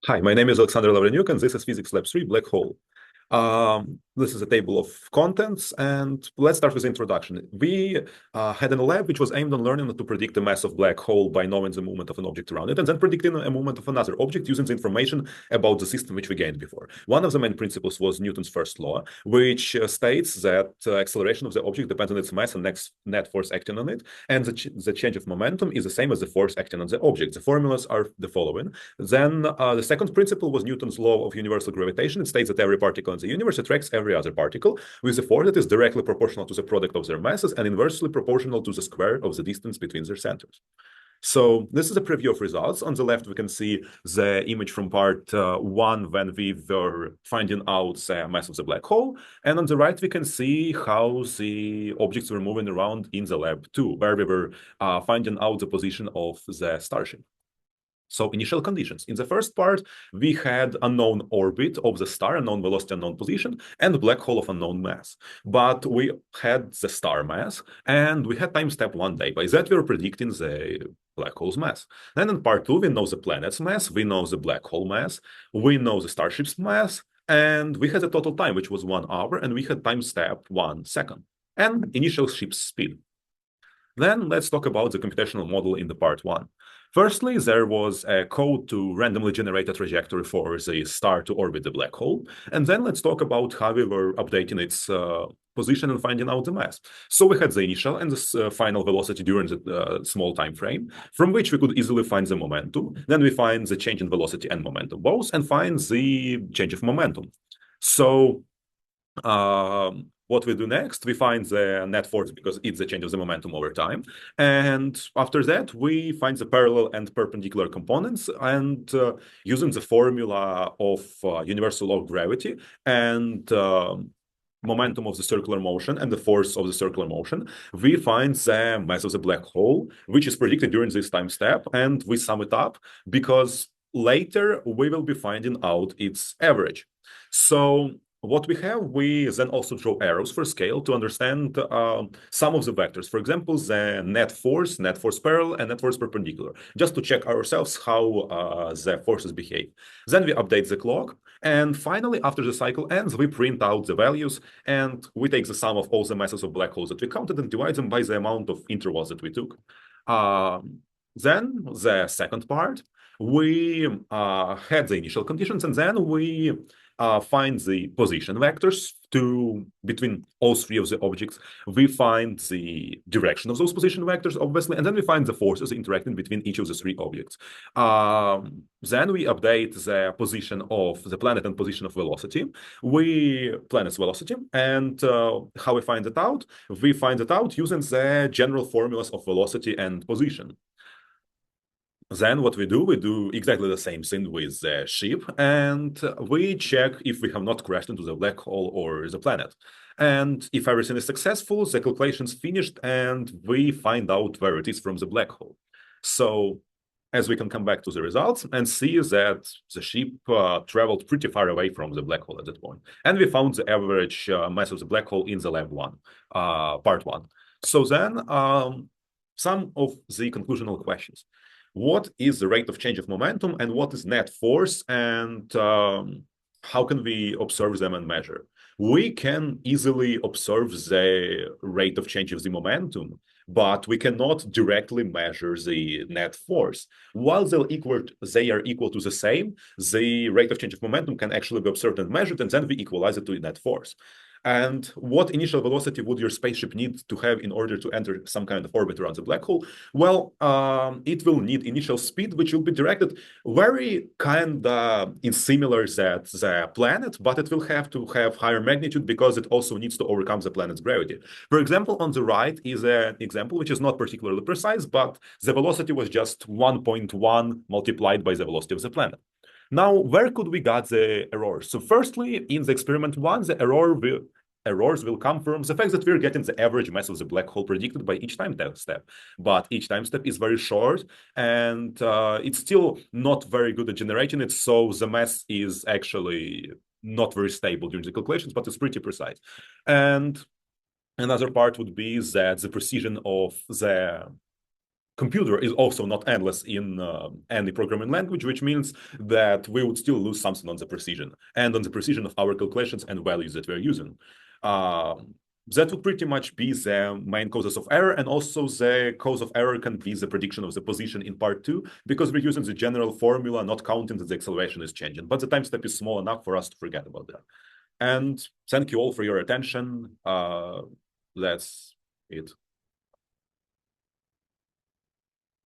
Hi, my name is Alexander Lavrenyuk, and this is Physics Lab 3 Black Hole. This is a table of contents, and let's start with the introduction. We had a lab which was aimed on learning to predict the mass of black hole by knowing the movement of an object around it, and then predicting a movement of another object using the information about the system which we gained before. One of the main principles was Newton's first law, which states that acceleration of the object depends on its mass and net force acting on it, and the change of momentum is the same as the force acting on the object. The formulas are the following. Then the second principle was Newton's law of universal gravitation. It states that every particle in the universe attracts every other particle with a force that is directly proportional to the product of their masses and inversely proportional to the square of the distance between their centers. So this is a preview of results. On the left, we can see the image from part one when we were finding out the mass of the black hole. And on the right, we can see how the objects were moving around in the lab two, where we were finding out the position of the starship. So initial conditions. In the first part, we had unknown orbit of the star, unknown velocity, unknown position, and black hole of unknown mass. But we had the star mass, and we had time step 1 day. By that, we were predicting the black hole's mass. Then in part 2, we know the planet's mass, we know the black hole mass, we know the starship's mass, and we had a total time, which was 1 hour, and we had time step 1 second, and initial ship's speed. Then let's talk about the computational model in the part 1. Firstly, there was a code to randomly generate a trajectory for the star to orbit the black hole. And then let's talk about how we were updating its position and finding out the mass. So we had the initial and the final velocity during the small time frame, from which we could easily find the momentum. Then we find the change in velocity and momentum both, and find the change of momentum. So what we do next, we find the net force because it's the change of the momentum over time. And after that, we find the parallel and perpendicular components, and using the formula of universal law of gravity and momentum of the circular motion and the force of the circular motion, we find the mass of the black hole, which is predicted during this time step, and we sum it up because later we will be finding out its average. So what we have, we then also draw arrows for scale to understand some of the vectors. For example, the net force parallel, and net force perpendicular, just to check ourselves how the forces behave. Then we update the clock. And finally, after the cycle ends, we print out the values, and we take the sum of all the masses of black holes that we counted and divide them by the amount of intervals that we took. Then the second part, we had the initial conditions, and then we find the position vectors between all three of the objects. We find the direction of those position vectors, obviously, and then we find the forces interacting between each of the three objects. Then we update the position of the planet and position of velocity. Planet's velocity, and how we find it out? We find it out using the general formulas of velocity and position. Then what we do exactly the same thing with the ship, and we check if we have not crashed into the black hole or the planet. And if everything is successful, the calculation's finished, and we find out where it is from the black hole. So as we can come back to the results and see that the ship traveled pretty far away from the black hole at that point. And we found the average mass of the black hole in the lab one, part 1. So then some of the conclusional questions. What is the rate of change of momentum, and what is net force, and how can we observe them and measure? We can easily observe the rate of change of the momentum, but we cannot directly measure the net force. While they are equal to the same, the rate of change of momentum can actually be observed and measured, and then we equalize it to net force. And what initial velocity would your spaceship need to have in order to enter some kind of orbit around the black hole? Well, it will need initial speed, which will be directed very kind of in similar that the planet, but it will have to have higher magnitude because it also needs to overcome the planet's gravity. For example, on the right is an example which is not particularly precise, but the velocity was just 1.1 multiplied by the velocity of the planet. Now, where could we get the errors? So firstly, in the experiment 1, the errors will come from the fact that we're getting the average mass of the black hole predicted by each time step. But each time step is very short, and it's still not very good at generating it, so the mass is actually not very stable during the calculations, but it's pretty precise. And another part would be that the precision of the computer is also not endless in any programming language, which means that we would still lose something on the precision and on the precision of our calculations and values that we're using. That would pretty much be the main causes of error, and also the cause of error can be the prediction of the position in part 2, because we're using the general formula, not counting that the acceleration is changing. But the time step is small enough for us to forget about that. And thank you all for your attention. That's it.